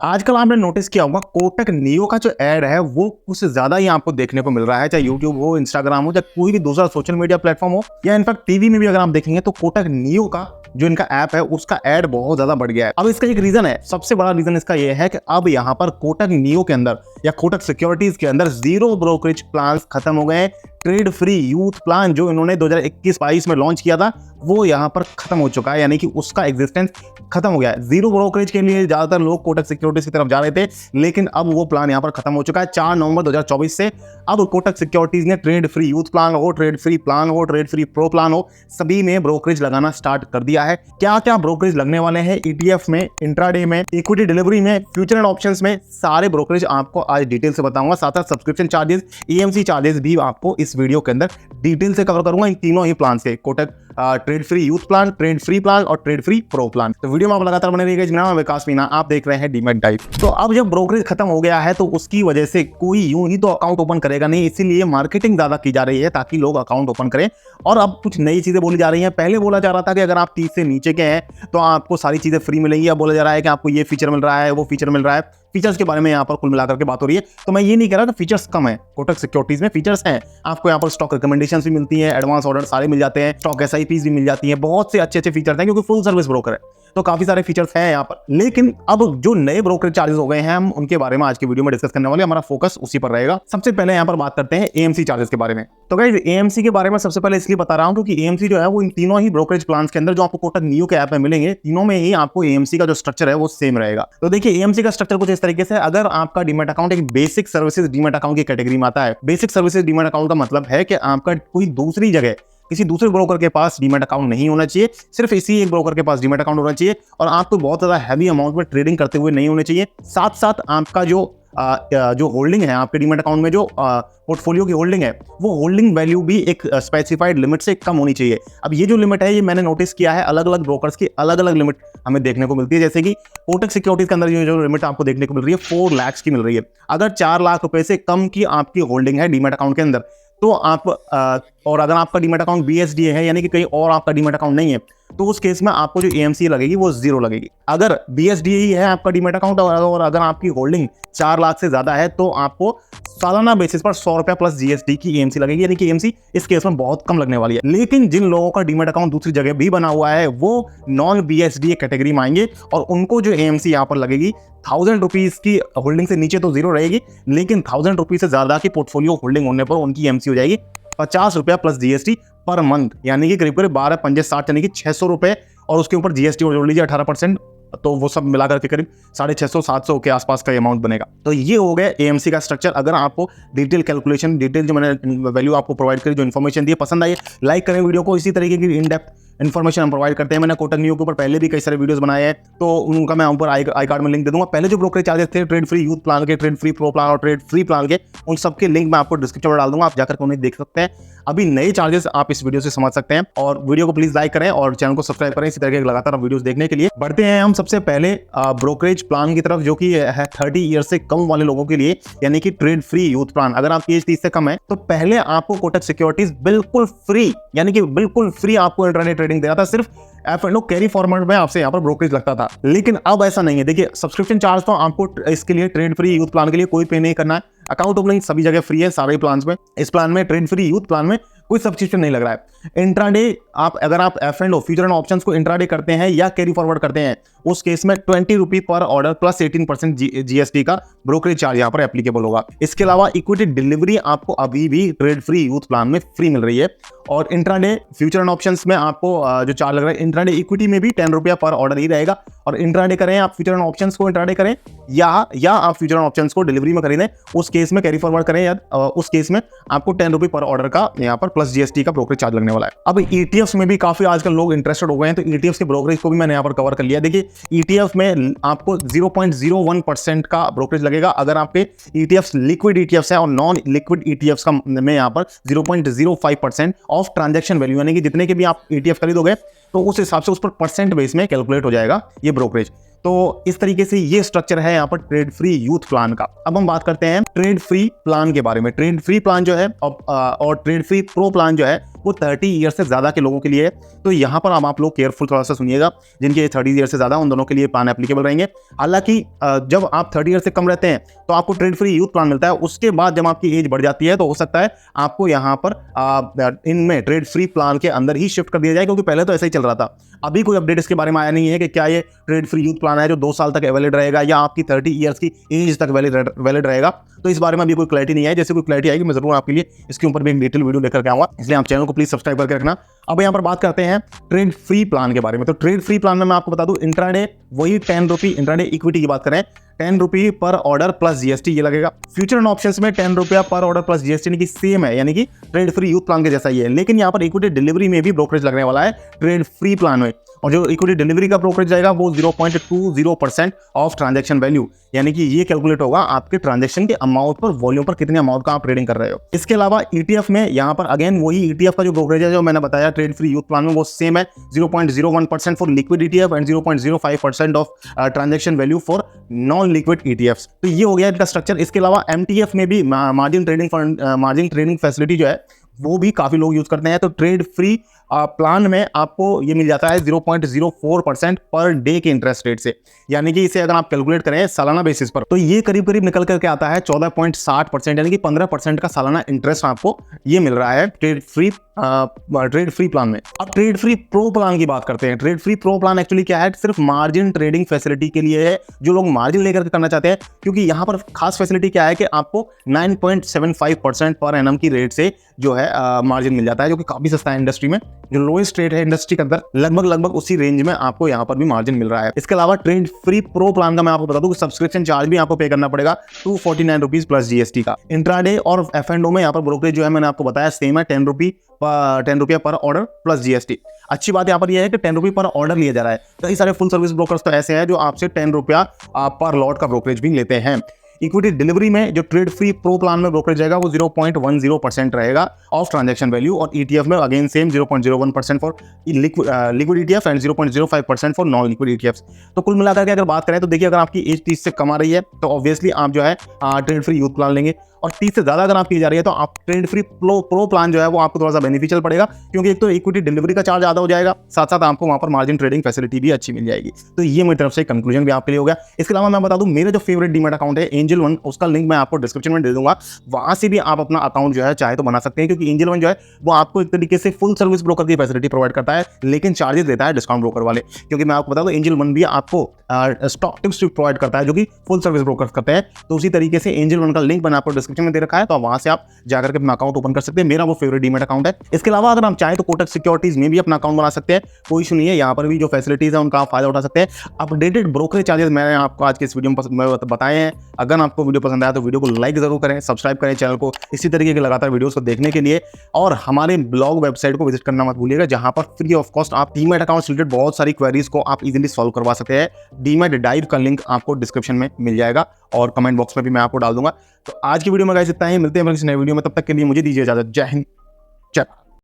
आजकल आपने नोटिस किया होगा कोटक नियो का जो ऐड है वो कुछ ज्यादा ही आपको देखने को मिल रहा है, चाहे यूट्यूब हो, इंस्टाग्राम हो, चाहे कोई भी दूसरा सोशल मीडिया प्लेटफॉर्म हो या इनफैक्ट टीवी में भी अगर आप देखेंगे तो कोटक नियो का जो इनका ऐप है उसका ऐड बहुत ज्यादा बढ़ गया है। अब इसका एक रीजन है, सबसे बड़ा रीजन इसका ये है कि अब यहाँ पर कोटक नियो के अंदर या कोटक सिक्योरिटीज के अंदर जीरो ब्रोकरेज प्लान खत्म हो गए हैं। ट्रेड फ्री यूथ प्लान जो इन्होंने 2021-22 में लॉन्च किया था वो यहाँ पर खत्म हो चुका है, यानी कि उसका एग्जिस्टेंस खत्म हो गया है। जीरो ब्रोकरेज के लिए ज्यादातर लोग कोटक सिक्योरिटीज की तरफ जा रहे थे, लेकिन अब वो प्लान यहाँ पर खत्म हो चुका है 4 नवंबर 2024 से। अब कोटक सिक्योरिटीज ने ट्रेड फ्री यूथ प्लान हो, ट्रेड फ्री प्लान हो, ट्रेड फ्री प्रो प्लान हो, सभी में ब्रोकरेज लगाना स्टार्ट कर दिया है। क्या क्या ब्रोकरेज लगने वाले हैं ईटीएफ में, इंट्राडे में, इक्विटी डिलीवरी में, फ्यूचर एंड ऑप्शंस में, सारे ब्रोकरेज आपको आज डिटेल से बताऊंगा। साथ साथ सब्सक्रिप्शन चार्जेस, ईएमसी चार्जेस भी आपको इस वीडियो के अंदर डिटेल से कवर करूंगा इन तीनों ही प्लान से, Kotak trade free youth plan, trade free plan और ट्रेड फ्री प्रो प्लान। तो वीडियो में आप लगातार बने रहिएगा। मेरा नाम विकास मीना, आप देख रहे हैं डीमैट डाइव। तो अब जब ब्रोकरेज खत्म हो गया है तो उसकी वजह से कोई यूं ही तो अकाउंट ओपन करेगा नहीं, इसीलिए मार्केटिंग ज्यादा की जा रही है ताकि लोग अकाउंट ओपन करें। और अब कुछ नई चीजें बोली जा रही हैं। पहले बोला जा रहा था कि अगर आप 30 से नीचे के हैं तो आपको सारी चीजें फ्री मिलेंगी। अब बोला जा रहा है कि आपको ये फीचर मिल रहा है, वो फीचर मिल रहा है। फीचर्स के बारे में यहाँ पर कुल मिलाकर के बात हो रही है। तो मैं ये नहीं कह रहा कि फीचर्स कम है, कोटक सिक्योरिटीज में फीचर्स हैं। आपको यहाँ पर स्टॉक रिकमेंडेशंस भी मिलती हैं, एडवांस ऑर्डर सारे मिल जाते हैं, स्टॉक एसआईपीज भी मिल जाती हैं, बहुत से अच्छे अच्छे फीचर्स हैं क्योंकि फुल सर्विस ब्रोकर है, तो काफी सारे फीचर्स हैं यहाँ पर। लेकिन अब जो नए ब्रोकरेज चार्जेस हो गए हैं हम उनके बारे में आज की वीडियो में डिस्कस करने वाले, हमारा फोकस उसी पर रहेगा। सबसे पहले यहाँ पर बात करते हैं एएमसी चार्जेस के बारे में। तो गाइस एएमसी के बारे में सबसे पहले इसलिए बता रहा हूं क्योंकि एएमसी जो है वो इन तीनों ही ब्रोकरेज प्लान्स के अंदर जो आपको कोटक नियो के ऐप में मिलेंगे, तीनों में ही आपको एएमसी का जो स्ट्रक्चर है वो सेम रहेगा। तो देखिए एएमसी का स्ट्रक्चर कुछ इस तरीके से, अगर आपका डीमैट अकाउंट एक बेसिक सर्विसेज डीमैट अकाउंट की कैटेगरी में आता है। बेसिक सर्विसेज डीमैट अकाउंट का मतलब है कि आपका कोई दूसरी जगह किसी दूसरे ब्रोकर के पास डीमैट अकाउंट नहीं होना चाहिए, सिर्फ इसी एक ब्रोकर के पास डीमैट अकाउंट होना चाहिए और आपको बहुत ज्यादा हैवी अमाउंट में ट्रेडिंग करते हुए नहीं होने चाहिए। साथ साथ आपका जो होल्डिंग है आपके डीमैट अकाउंट में, जो पोर्टफोलियो की होल्डिंग है, वो होल्डिंग वैल्यू भी एक स्पेसिफाइड लिमिट से कम होनी चाहिए। अब ये जो लिमिट है ये मैंने नोटिस किया है, अलग अलग ब्रोकर्स की अलग अलग लिमिट हमें देखने को मिलती है। जैसे कि कोटक सिक्योरिटीज के अंदर जो लिमिट आपको देखने को मिल रही है 4 लाख की मिल रही है। अगर 4 लाख रुपए से कम की आपकी होल्डिंग है डीमैट अकाउंट के अंदर तो आप और अगर आपका डीमैट अकाउंट बीएसडीए है यानी कि कहीं और आपका डीमैट अकाउंट नहीं है, तो उस केस में आपको जो एएमसी लगेगी वो 0 लगेगी। अगर बीएसडीए ही है आपका डीमैट अकाउंट और अगर आपकी होल्डिंग 4 लाख से ज्यादा है तो आपको सालाना बेसिस पर 100 रुपया प्लस जीएसटी की एएमसी लगेगी, यानी कि एएमसी इस केस में बहुत कम लगने वाली है। लेकिन जिन लोगों का डीमैट अकाउंट दूसरी जगह भी बना हुआ है वो नॉन बीएसडीए कैटेगरी में आएंगे और उनको जो एएमसी यहाँ पर लगेगी 1000 रुपीज की होल्डिंग से नीचे तो 0 रहेगी, लेकिन 1000 रुपीज से ज्यादा की पोर्टफोलियो होल्डिंग होने पर उनकी एएमसी हो जाएगी 50 रुपया प्लस जीएसटी पर मंथ, यानी कि करीब करीब 12 पंजे 60 यानी कि 600 रुपए और उसके ऊपर जीएसटी जोड़ लीजिए 18%, तो वो सब मिलाकर के करीब 650-700 के आसपास का अमाउंट बनेगा। तो ये हो गया एएमसी का स्ट्रक्चर। अगर आपको डिटेल कैलकुलेशन, डिटेल जो मैंने वैल्यू आपको प्रोवाइड करी, जो इन्फॉर्मेशन दी पसंद आई, लाइक करें वीडियो को। इसी तरीके की इन डेप्थ इन्फॉर्मेशन हम प्रोवाइड करते हैं। मैंने कोटक नियो के ऊपर पहले भी कई सारे वीडियोस बनाए हैं, तो उनका मैं ऊपर आई कार्ड में लिंक दे दूंगा। पहले जो ब्रोकरेज चार्जेस थे ट्रेड फ्री यूथ प्लान के, ट्रेड फ्री प्रो प्लान और ट्रेड फ्री प्लान के, उन सबके लिंक मैं आपको डिस्क्रिप्शन में डाल दूंगा, आप जाकर उन्हें देख सकते हैं। अभी नए चार्जेस आप इस वीडियो से समझ सकते हैं और वीडियो को प्लीज लाइक करें और चैनल को सब्सक्राइब करें इसी तरह के लगातार वीडियोस देखने के लिए। बढ़ते हैं हम सबसे पहले ब्रोकरेज प्लान की तरफ, जो कि है 30 ईयर से कम वाले लोगों के लिए, यानी कि ट्रेड फ्री यूथ प्लान। अगर आपकी एज 30 से कम है तो पहले आपको कोटक सिक्योरिटीज बिल्कुल फ्री, यानी कि बिल्कुल फ्री आपको इंट्राडे ट्रेडिंग दे रहा था, सिर्फ F&O कैरी फॉर्मेट में आपसे यहाँ पर ब्रोकरेज लगता था। लेकिन अब ऐसा नहीं है। देखिए सब्सक्रिप्शन चार्ज तो आपको इसके लिए ट्रेड फ्री यूथ प्लान के लिए कोई पे नहीं करना है। अकाउंट ओपनिंग सभी जगह फ्री है, सारे प्लान में। इस प्लान में ट्रेड फ्री यूथ प्लान में कोई सब्सक्रिप्शन नहीं लग रहा है। इंट्राडे अगर आप F&O फ्यूचर एंड ऑप्शंस को इंट्राडे करते हैं या कैरी फॉरवर्ड करते हैं, उस केस में 20 रुपये पर ऑर्डर प्लस 18% जीएसटी का ब्रोकरेज चार्ज यहाँ पर एप्लीकेबल होगा। इसके अलावा इक्विटी डिलीवरी आपको अभी भी ट्रेड फ्री यूथ प्लान में फ्री मिल रही है। और इंट्राडे फ्यूचर एंड ऑप्शंस में आपको जो चार्ज लग रहा है, इंट्राडे इक्विटी में भी 10 रुपया पर ऑर्डर ही रहेगा। और इंट्राडे करें आप फ्यूचर एंड ऑप्शंस को इंट्राडे करें या आप फ्यूचर एंड ऑप्शंस को डिलीवरी में खरीदें, उस केस में कैरी फॉरवर्ड करें या उस केस में आपको 10 रुपये पर ऑर्डर का यहाँ पर प्लस जीएसटी का ब्रोकरेज चार्ज लगने वाला है। अब ईटीएफ्स में भी काफी आजकल लोग इंटरेस्टेड हो गए हैं, तो ईटीएफ्स के ब्रोकरेज को भी मैंने यहाँ पर कवर कर लिया। देखिए ईटीएफ में आपको 0.01% का ब्रोकरेज लगेगा अगर आपके ईटीएफ्स लिक्विड ईटीएफ्स है, और नॉन लिक्विड ईटीएफ्स का में यहाँ पर 0.05% ऑफ ट्रांजैक्शन वैल्यू, यानी कि जितने के भी आप ईटीएफ खरीदोगे तो उस हिसाब से उस पर परसेंट बेस में कैलकुलेट हो जाएगा ये ब्रोकरेज। तो इस तरीके से ये स्ट्रक्चर है यहाँ पर ट्रेड फ्री यूथ प्लान का। अब हम बात करते हैं ट्रेड फ्री प्लान के बारे में। ट्रेड फ्री प्लान जो है और ट्रेड फ्री प्रो प्लान जो है वो 30 ईयर से ज्यादा के लोगों के लिए है। तो यहाँ पर आप लोग केयरफुल थोड़ा सा सुनिएगा, जिनके 30 ईयर से ज्यादा उन दोनों के लिए प्लान एप्लीकेबल रहेंगे। हालांकि जब आप 30 ईयर से कम रहते हैं तो आपको ट्रेड फ्री यूथ प्लान मिलता है। उसके बाद जब आपकी एज बढ़ जाती है तो हो सकता है आपको यहाँ पर इनमें ट्रेड फ्री प्लान के अंदर ही शिफ्ट कर दिया जाए, क्योंकि पहले तो ऐसा ही चल रहा था। अभी कोई अपडेट इसके बारे में आया नहीं है कि क्या ये ट्रेड फ्री यूथ प्लान है जो 2 साल तक वैलिड रहेगा या आपकी 30 ईयर्स की एज तक वैलिड रहेगा। तो इस बारे में अभी कोई क्लैरिटी नहीं है। जैसे कोई क्लैरिटी आएगी मैं जरूर आपके लिए इसके ऊपर भी एक डिटेल वीडियो लेकर के आऊंगा, इसलिए आप चैनल को प्लीज सब्सक्राइब करके रखना। अब यहाँ पर बात करते हैं ट्रेड फ्री प्लान के बारे में। तो ट्रेड फ्री प्लान में मैं आपको बता दूं, इंट्राडे वही 10 रुपये इंट्राडे इक्विटी की बात करें, 10 रुपये पर ऑर्डर प्लस जीएसटी ये लगेगा। फ्यूचर एंड ऑप्शंस में 10 रुपया पर ऑर्डर प्लस जीएसटी यानी कि सेम है, यानी कि ट्रेड फ्री यूथ प्लान के जैसा ही है। लेकिन यहाँ पर इक्विटी डिलीवरी में भी ब्रोकरेज लगने वाला है ट्रेड फ्री प्लान में, और जो इक्विटी डिलीवरी का ब्रोकरेज जाएगा वो 0.20% ऑफ ट्रांजैक्शन वैल्यू, यानी कि ये कैलकुलेट होगा आपके ट्रांजैक्शन के अमाउंट पर, वॉल्यूम पर कितने अमाउंट का आप ट्रेडिंग कर रहे हो। इसके अलावा ईटीएफ में यहाँ पर अगेन वही ईटीएफ का जो ब्रोकरेज है जो मैंने बताया ट्रेड फ्री यूथ प्लान में वो सेम है, 0.01% for liquid ETF and 0.05% of transaction value for non liquid ETF. तो ये हो गया इनका स्ट्रक्चर। इसके अलावा एमटीएफ में भी मार्जिन ट्रेडिंग फैसिलिटी जो है वो भी काफी लोग यूज करते हैं। तो ट्रेड फ्री प्लान में आपको ये मिल जाता है 0.04% पर डे के इंटरेस्ट रेट से, यानी कि इसे अगर आप कैलकुलेट करें सालाना बेसिस पर तो ये करीब करीब निकल करके आता है 14.60%, यानी कि 15% का सालाना इंटरेस्ट आपको ये मिल रहा है ट्रेड फ्री प्लान में। अब ट्रेड फ्री प्रो प्लान की बात करते हैं। Trade free pro plan actually क्या है, सिर्फ मार्जिन ट्रेडिंग फैसिलिटी के लिए है, जो लोग मार्जिन लेकर के करना चाहते हैं। क्योंकि यहाँ पर खास फैसिलिटी क्या है कि आपको 9.75% पर एनम की रेट से जो है मार्जिन मिल जाता है, जो कि काफी सस्ता है इंडस्ट्री में। जो लोएस्ट रेट है इंडस्ट्री के अंदर लगभग उसी रेंज में आपको यहाँ पर भी मार्जिन मिल रहा है। इसके अलावा ट्रेड फ्री प्रो प्लान का मैं आपको बता दूं कि सब्सक्रिप्शन चार्ज भी आपको पे करना पड़ेगा 249 रुपीज प्लस जीएसटी का। इंट्राडे और एफ&ओ में यहाँ पर ब्रोकरेज जो है मैंने आपको बताया सेम है, 10 रुपया पर ऑर्डर प्लस जीएसटी। अच्छी बात यहाँ पर यह है कि 10 रुपये पर ऑर्डर लिया जा रहा है। कई सारे फुल सर्विस ब्रोकर्स तो ऐसे हैं जो आपसे 10 रुपया पर लॉट का ब्रोकरेज भी लेते हैं। इक्विटी डिलीवरी में जो ट्रेड फ्री प्रो प्लान में ब्रोकरेज जाएगा वो 0.10% रहेगा ऑफ ट्रांजैक्शन वैल्यू, और ईटीएफ में again same 0.01% for liquid ETF and 0.05% for non liquid ETF. तो कुल मिलाकर के अगर बात करें तो देखिए, अगर आपकी एज 30 से कम आ रही है तो ऑब्वियसली आप जो है ट्रेड फ्री यूथ प्लान लेंगे, और 30 से ज्यादा अगर आप की जा रही है तो आप ट्रेड फ्री प्रो प्लान जो है वो आपको थोड़ा सा बेनिफिशियल पड़ेगा, क्योंकि एक तो इक्विटी डिलीवरी का चार्ज ज्यादा हो जाएगा, साथ साथ आपको वहां पर मार्जिन ट्रेडिंग फैसिलिटी भी अच्छी मिल जाएगी। तो ये मेरी तरफ से कंक्लूजन भी आपके लिए हो गया। इसके अलावा मैं बता दूं, मेरा जो फेवरेट डीमैट अकाउंट है एंजल वन, उसका लिंक मैं आपको डिस्क्रिप्शन में दे दूंगा, वहां से भी आप अपना अकाउंट जो है चाहे तो बना सकते हैं, क्योंकि एंजल वन जो है वो आपको एक तरीके से फुल सर्विस ब्रोकर की फैसिलिटी प्रोवाइड करता है, लेकिन चार्जेस देता है डिस्काउंट ब्रोकर वाले। क्योंकि मैं आपको बता दूं एंजल वन भी आपको स्टॉक टिप्स प्रोवाइड करता है जो कि फुल सर्विस ब्रोकर करते हैं। तो उसी तरीके से एंजल वन का लिंक मैंने आपको डिस्क्रिप्शन में दे रखा है, तो वहां से आप जाकर के अपना अकाउंट ओपन कर सकते हैं। मेरा वो फेवरेट डीमैट अकाउंट है। इसके अलावा अगर आप चाहें तो कोटक सिक्योरिटीज में भी अपना अकाउंट बना सकते हैं, कोई इशू नहीं है। यहाँ पर भी जो फैसिलिटीज है उनका आप फायदा उठा सकते हैं। अपडेटेड ब्रोकरेज चार्जेस मैंने आपको आज के इस वीडियो में बताए हैं। अगर आपको वीडियो पसंद आया तो वीडियो को लाइक जरूर करें, सब्सक्राइब करें चैनल को इसी तरीके के लगातार वीडियोस को देखने के लिए, और हमारे ब्लॉग वेबसाइट को विजिट करना मत भूलिएगा, जहां पर फ्री ऑफ कॉस्ट आप डीमैट अकाउंट से रिलेटेड बहुत सारी क्वेरीज को आप इजीली सॉल्व करवा सकते हैं। डीमैट डाइव का लिंक आपको डिस्क्रिप्शन में मिल जाएगा और कमेंट बॉक्स में भी मैं आपको डाल दूंगा। तो आज की वीडियो में गाइस इतना ही, मिलते हैं किसी नए वीडियो में, तब तक के लिए मुझे दीजिए इजाजत। जय हिंद, जय भारत।